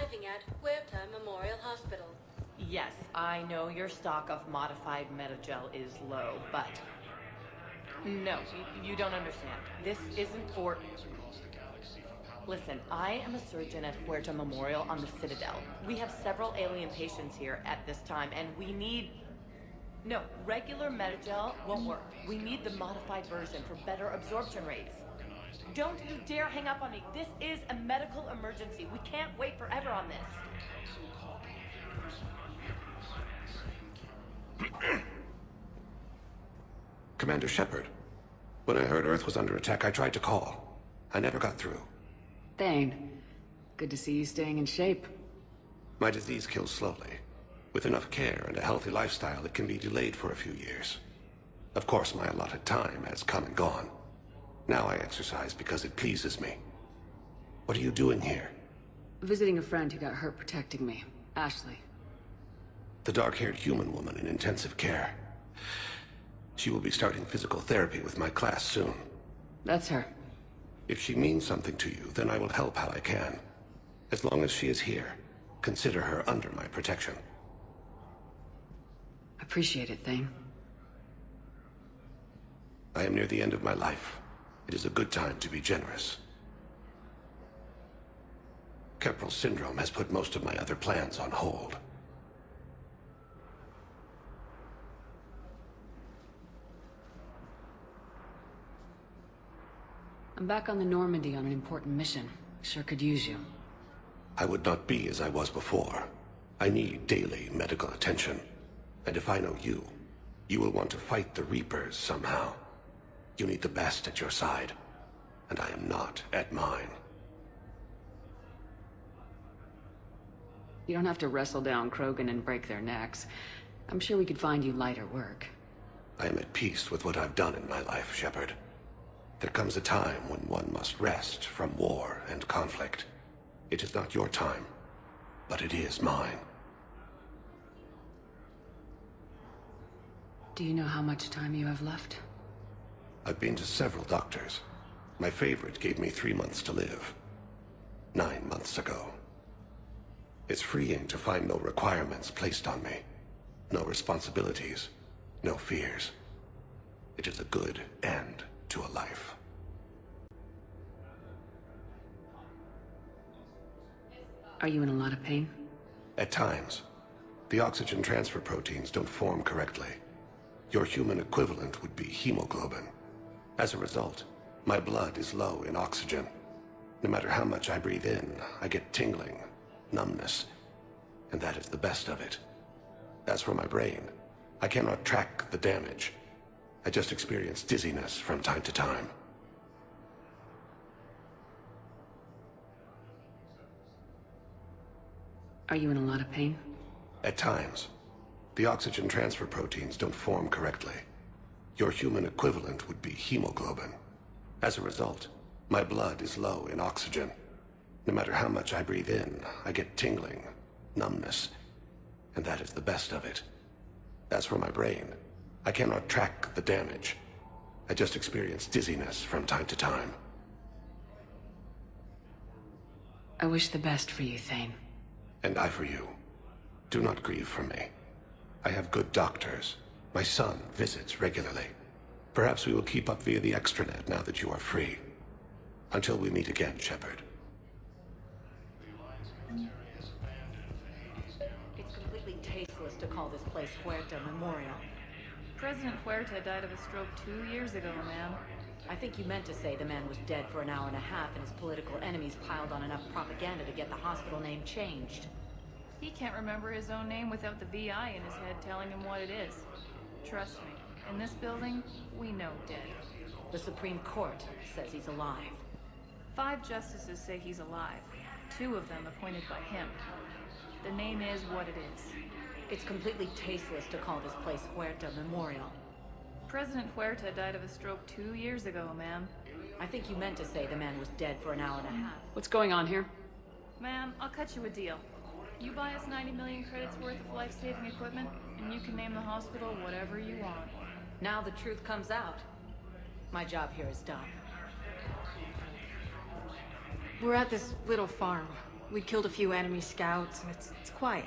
arriving at Huerta Memorial Hospital. Yes, I know your stock of modified metagel is low, but... No, you don't understand. This isn't for... Listen, I am a surgeon at Huerta Memorial on the Citadel. We have several alien patients here at this time, and we need... No, regular metagel won't work. We need the modified version for better absorption rates. Don't you dare hang up on me. This is a medical emergency. We can't wait forever on this. Commander Shepard. When I heard Earth was under attack, I tried to call. I never got through. Thane, good to see you staying in shape. My disease kills slowly. With enough care and a healthy lifestyle, it can be delayed for a few years. Of course, my allotted time has come and gone. Now I exercise because it pleases me. What are you doing here? Visiting a friend who got hurt protecting me, Ashley. The dark-haired human woman in intensive care. She will be starting physical therapy with my class soon. That's her. If she means something to you, then I will help how I can. As long as she is here, consider her under my protection. Appreciate it, Thane. I am near the end of my life. It is a good time to be generous. Keppel syndrome has put most of my other plans on hold. I'm back on the Normandy on an important mission. Sure could use you. I would not be as I was before. I need daily medical attention. And if I know you, you will want to fight the Reapers somehow. You need the best at your side, and I am not at mine. You don't have to wrestle down Krogan and break their necks. I'm sure we could find you lighter work. I am at peace with what I've done in my life, Shepard. There comes a time when one must rest from war and conflict. It is not your time, but it is mine. Do you know how much time you have left? I've been to several doctors. My favorite gave me 3 months to live. 9 months ago. It's freeing to find no requirements placed on me. No responsibilities. No fears. It is a good end to a life. Are you in a lot of pain? At times. The oxygen transfer proteins don't form correctly. Your human equivalent would be hemoglobin. As a result, my blood is low in oxygen. No matter how much I breathe in, I get tingling, numbness, and that is the best of it. As for my brain, I cannot track the damage. I just experience dizziness from time to time. Are you in a lot of pain? At times. The oxygen transfer proteins don't form correctly. Your human equivalent would be hemoglobin. As a result, my blood is low in oxygen. No matter how much I breathe in, I get tingling, numbness, and that is the best of it. As for my brain, I cannot track the damage. I just experience dizziness from time to time. I wish the best for you, Thane. And I for you. Do not grieve for me. I have good doctors. My son visits regularly. Perhaps we will keep up via the extranet now that you are free. Until we meet again, Shepard. It's completely tasteless to call this place Huerta Memorial. President Huerta died of a stroke 2 years ago, ma'am. I think you meant to say the man was dead for an hour and a half and his political enemies piled on enough propaganda to get the hospital name changed. He can't remember his own name without the VI in his head telling him what it is. Trust me, in this building, we know dead. The Supreme Court says he's alive. 5 justices say he's alive. 2 of them appointed by him. The name is what it is. It's completely tasteless to call this place Huerta Memorial. President Huerta died of a stroke 2 years ago, ma'am. I think you meant to say the man was dead for an hour and a half. What's going on here? Ma'am, I'll cut you a deal. You buy us 90 million credits worth of life-saving equipment, and you can name the hospital whatever you want. Now the truth comes out. My job here is done. We're at this little farm. We'd killed a few enemy scouts, and it's quiet.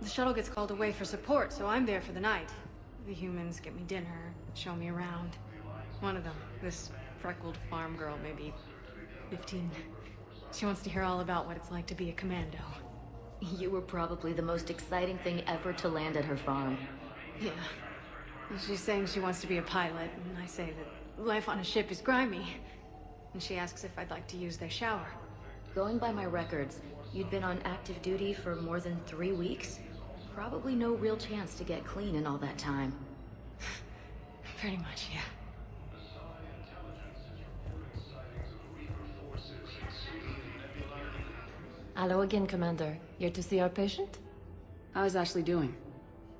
The shuttle gets called away for support, so I'm there for the night. The humans get me dinner, show me around. One of them, this freckled farm girl, maybe 15. She wants to hear all about what it's like to be a commando. You were probably the most exciting thing ever to land at her farm. Yeah. She's saying she wants to be a pilot, and I say that life on a ship is grimy. And she asks if I'd like to use their shower. Going by my records, you'd been on active duty for more than 3 weeks. Probably no real chance to get clean in all that time. Pretty much, yeah. Hello again, Commander. Here to see our patient? How's Ashley doing?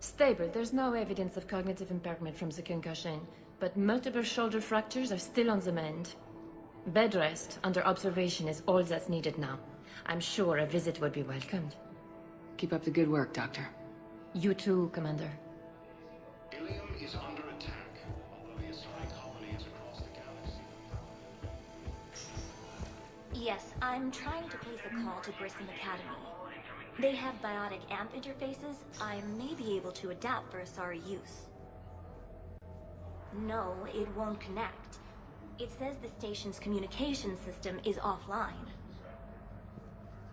Stable. There's no evidence of cognitive impairment from the concussion, but multiple shoulder fractures are still on the mend. Bed rest under observation is all that's needed now. I'm sure a visit would be welcomed. Keep up the good work, Doctor. You too, Commander. Ilium is under attack, although the Asari colony is across the galaxy. Yes, I'm trying to place a call to Grissom Academy. They have biotic amp interfaces I may be able to adapt for Asari use. No, it won't connect. It says the station's communication system is offline.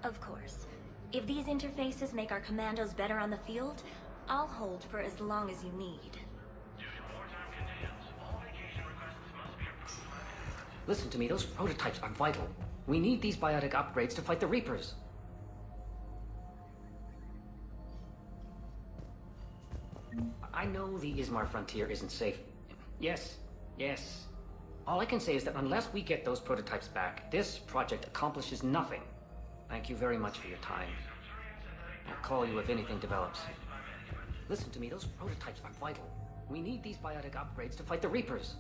Of course, if these interfaces make our commandos better on the field, I'll hold for as long as you need. Listen to me, those prototypes are vital. We need these biotic upgrades to fight the Reapers. I know the Ismar frontier isn't safe. Yes. All I can say is that unless we get those prototypes back, this project accomplishes nothing. Thank you very much for your time. I'll call you if anything develops. Listen to me, those prototypes are vital. We need these biotic upgrades to fight the Reapers.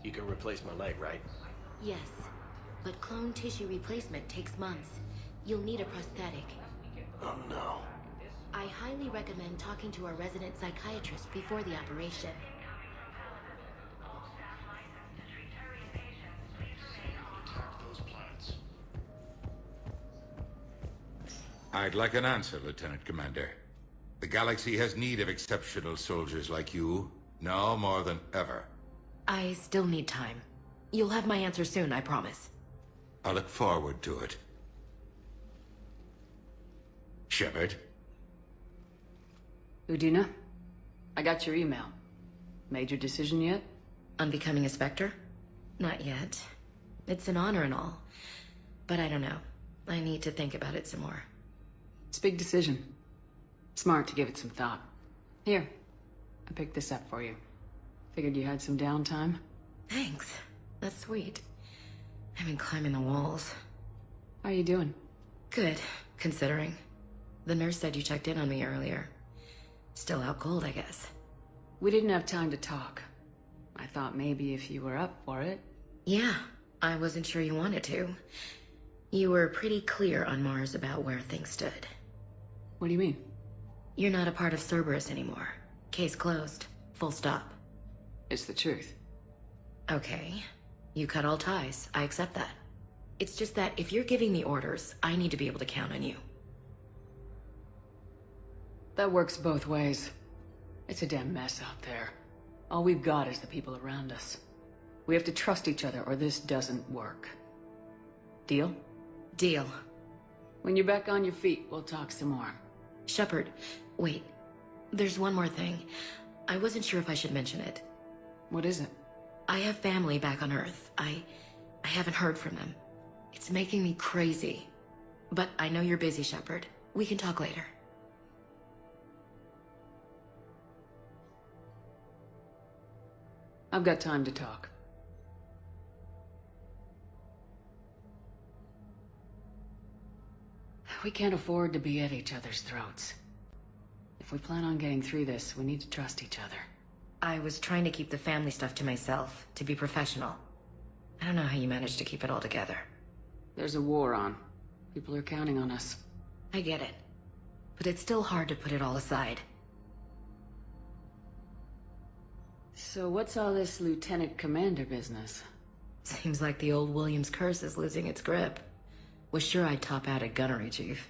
You can replace my leg, right? Yes, but clone tissue replacement takes months. You'll need a prosthetic. Oh no. I highly recommend talking to our resident psychiatrist before the operation. Attack those planets. I'd like an answer, Lieutenant Commander. The galaxy has need of exceptional soldiers like you, now more than ever. I still need time. You'll have my answer soon, I promise. I look forward to it. Shepard? Udina? I got your email. Made your decision yet? On becoming a Spectre? Not yet. It's an honor and all. But I don't know. I need to think about it some more. It's a big decision. Smart to give it some thought. Here, I picked this up for you. Figured you had some downtime. Thanks. That's sweet. I've been climbing the walls. How are you doing? Good, considering. The nurse said you checked in on me earlier. Still out cold, I guess. We didn't have time to talk. I thought maybe if you were up for it. Yeah, I wasn't sure you wanted to. You were pretty clear on Mars about where things stood. What do you mean? You're not a part of Cerberus anymore. Case closed. Full stop. It's the truth. Okay. You cut all ties. I accept that. It's just that if you're giving me orders, I need to be able to count on you. That works both ways. It's a damn mess out there. All we've got is the people around us. We have to trust each other or this doesn't work. Deal? Deal. When you're back on your feet, we'll talk some more. Shepard, wait. There's one more thing. I wasn't sure if I should mention it. What is it? I have family back on Earth. I haven't heard from them. It's making me crazy. But I know you're busy, Shepard. We can talk later. I've got time to talk. We can't afford to be at each other's throats. If we plan on getting through this, we need to trust each other. I was trying to keep the family stuff to myself, to be professional. I don't know how you managed to keep it all together. There's a war on. People are counting on us. I get it. But it's still hard to put it all aside. So what's all this Lieutenant Commander business? Seems like the old Williams curse is losing its grip. Was sure I'd top out at gunnery, Chief.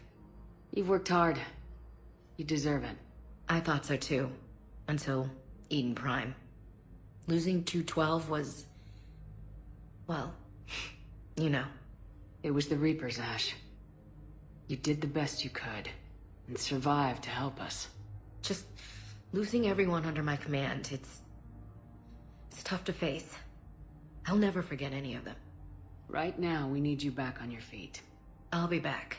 You've worked hard. You deserve it. I thought so too. Until Eden Prime. Losing 212 was... well, you know. It was the Reapers, Ash. You did the best you could, and survived to help us. Just losing everyone under my command, it's tough to face. I'll never forget any of them. Right now, we need you back on your feet. I'll be back.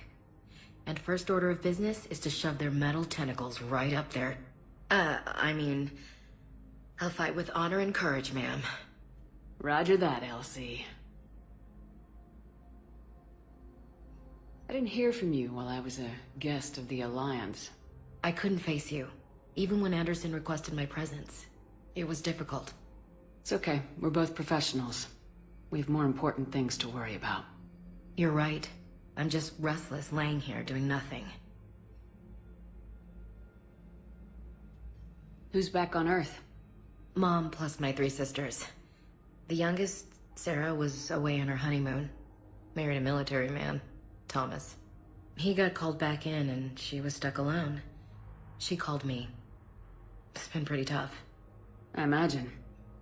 And first order of business is to shove their metal tentacles right up there. I'll fight with honor and courage, ma'am. Roger that, Elsie. I didn't hear from you while I was a guest of the Alliance. I couldn't face you, even when Anderson requested my presence. It was difficult. It's okay. We're both professionals. We have more important things to worry about. You're right. I'm just restless, laying here doing nothing. Who's back on Earth? Mom plus my 3 sisters. The youngest, Sarah, was away on her honeymoon. Married a military man, Thomas. He got called back in and she was stuck alone. She called me. It's been pretty tough. I imagine.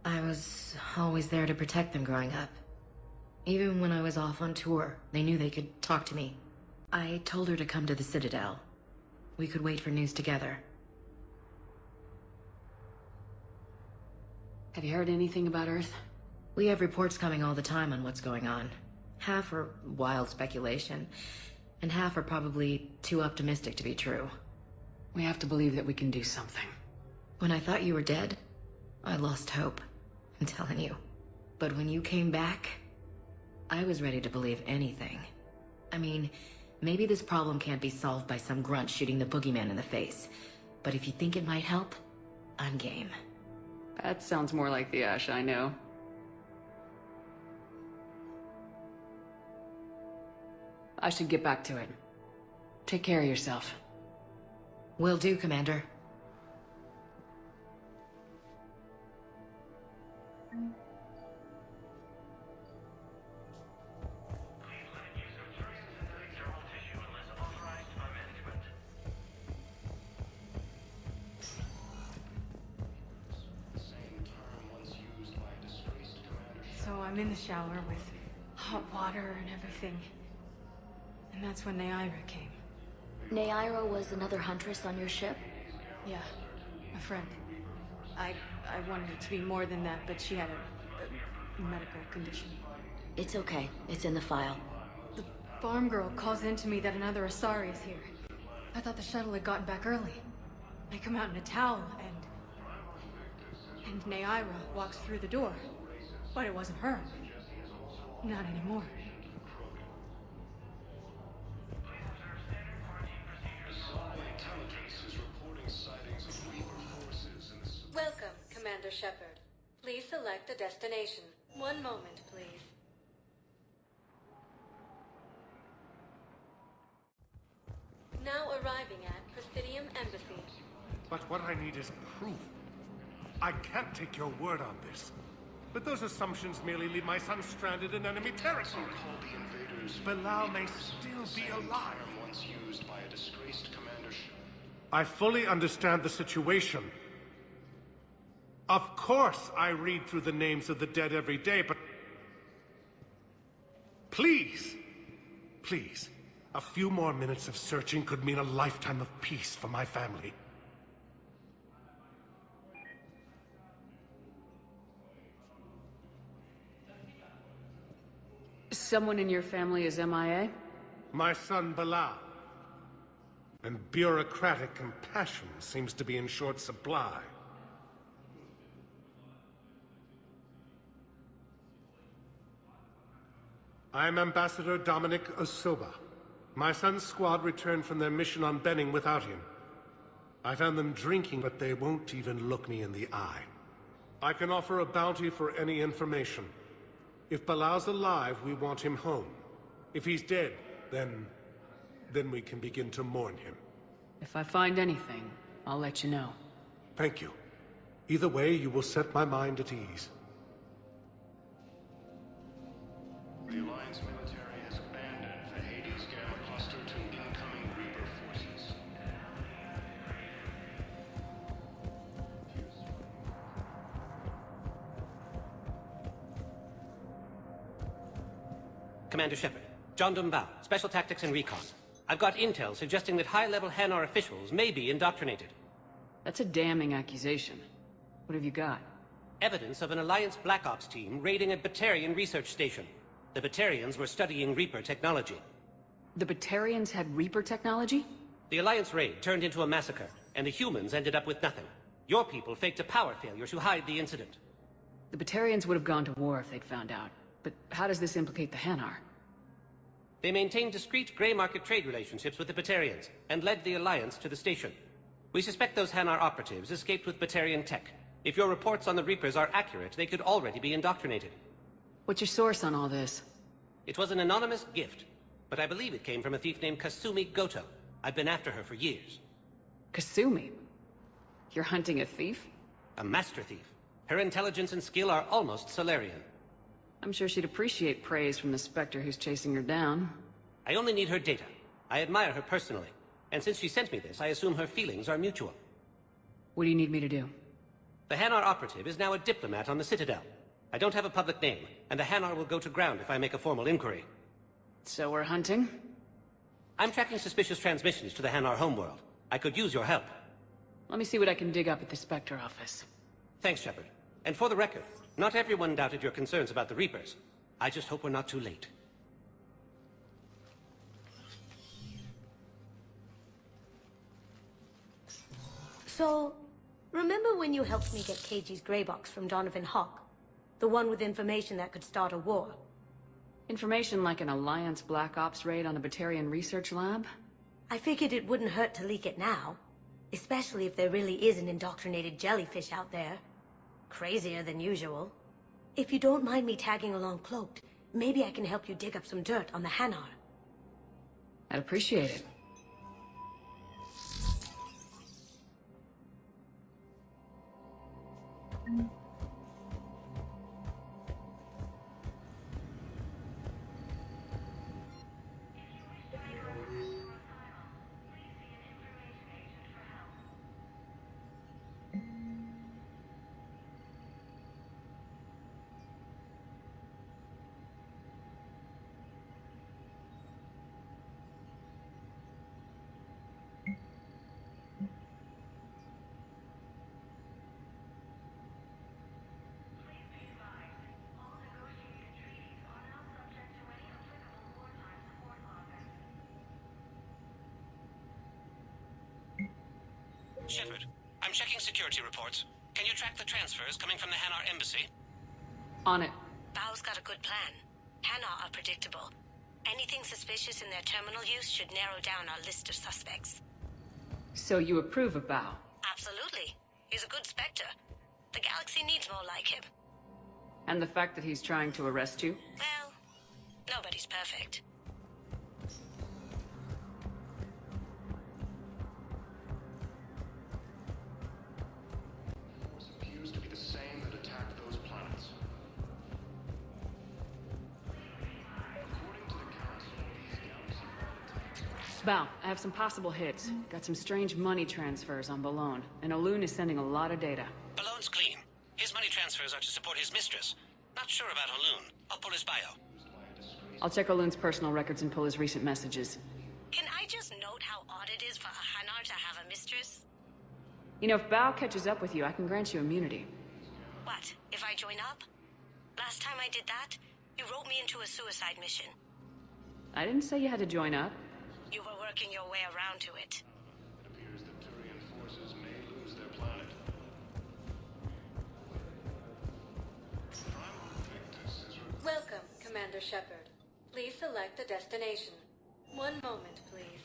I was always there to protect them growing up. Even when I was off on tour, they knew they could talk to me. I told her to come to the Citadel. We could wait for news together. Have you heard anything about Earth? We have reports coming all the time on what's going on. Half are wild speculation, and half are probably too optimistic to be true. We have to believe that we can do something. When I thought you were dead, I lost hope. I'm telling you. But when you came back, I was ready to believe anything. I mean, maybe this problem can't be solved by some grunt shooting the boogeyman in the face. But if you think it might help, I'm game. That sounds more like the Ash I know. I should get back to it. Take care of yourself. Will do, Commander. So I'm in the shower with hot water and everything. And that's when Naira came. Naira was another huntress on your ship? Yeah, a friend. I wanted it to be more than that, but she had a medical condition. It's okay. It's in the file. The farm girl calls in to me that another Asari is here. I thought the shuttle had gotten back early. I come out in a towel, and Naira walks through the door. But it wasn't her. Not anymore. Welcome, Commander Shepard. Please select a destination. One moment, please. Now arriving at Presidium Embassy. But what I need is proof. I can't take your word on this. But those assumptions merely leave my son stranded in enemy territory. The invaders. Bilal may still be alive. Once used by a disgraced commandership. I fully understand the situation. Of course I read through the names of the dead every day, but... Please! Please. A few more minutes of searching could mean a lifetime of peace for my family. Someone in your family is MIA? My son Bilal. And bureaucratic compassion seems to be in short supply. I am Ambassador Dominic Osoba. My son's squad returned from their mission on Benning without him. I found them drinking, but they won't even look me in the eye. I can offer a bounty for any information. If Bilal's alive, we want him home. If he's dead, then we can begin to mourn him. If I find anything, I'll let you know. Thank you. Either way, you will set my mind at ease. Alliance military has abandoned the Hades Gamma cluster to incoming Reaper forces. Commander Shepard, John Dumbao, Special Tactics and Recon. I've got intel suggesting that high-level Hanar officials may be indoctrinated. That's a damning accusation. What have you got? Evidence of an Alliance Black Ops team raiding a Batarian research station. The Batarians were studying Reaper technology. The Batarians had Reaper technology? The Alliance raid turned into a massacre, and the humans ended up with nothing. Your people faked a power failure to hide the incident. The Batarians would have gone to war if they'd found out. But how does this implicate the Hanar? They maintained discreet gray market trade relationships with the Batarians, and led the Alliance to the station. We suspect those Hanar operatives escaped with Batarian tech. If your reports on the Reapers are accurate, they could already be indoctrinated. What's your source on all this? It was an anonymous gift, but I believe it came from a thief named Kasumi Goto. I've been after her for years. Kasumi? You're hunting a thief? A master thief. Her intelligence and skill are almost Solarian. I'm sure she'd appreciate praise from the Spectre who's chasing her down. I only need her data. I admire her personally. And since she sent me this, I assume her feelings are mutual. What do you need me to do? The Hanar operative is now a diplomat on the Citadel. I don't have a public name, and the Hanar will go to ground if I make a formal inquiry. So we're hunting? I'm tracking suspicious transmissions to the Hanar homeworld. I could use your help. Let me see what I can dig up at the Spectre office. Thanks, Shepard. And for the record, not everyone doubted your concerns about the Reapers. I just hope we're not too late. So, remember when you helped me get KG's grey box from Donovan Hawk? The one with information that could start a war? Information like an Alliance Black Ops raid on a Batarian research lab? I figured it wouldn't hurt to leak it now. Especially if there really is an indoctrinated jellyfish out there. Crazier than usual. If you don't mind me tagging along cloaked, maybe I can help you dig up some dirt on the Hanar. I'd appreciate it. Shepard, I'm checking security reports. Can you track the transfers coming from the Hanar embassy? On it. Bao's got a good plan. Hanar are predictable. Anything suspicious in their terminal use should narrow down our list of suspects. So you approve of Bao? Absolutely. He's a good Spectre. The galaxy needs more like him. And the fact that he's trying to arrest you? Well, nobody's perfect. Appears to be the same that attacked those planets. According to the Council, these galaxy Bao, I have some possible hits. Got some strange money transfers on Balone, and Olun is sending a lot of data. Balone's clean. His money transfers are to support his mistress. Not sure about Olun. I'll pull his bio. I'll check Olun's personal records and pull his recent messages. Can I just note how odd it is for a Hanar to have a mistress? You know, if Bao catches up with you, I can grant you immunity. What, if I join up? Last time I did that, you wrote me into a suicide mission. I didn't say you had to join up. You were working your way around to it. It appears that Turian forces may lose their planet. Welcome, Commander Shepard. Please select a destination. One moment, please.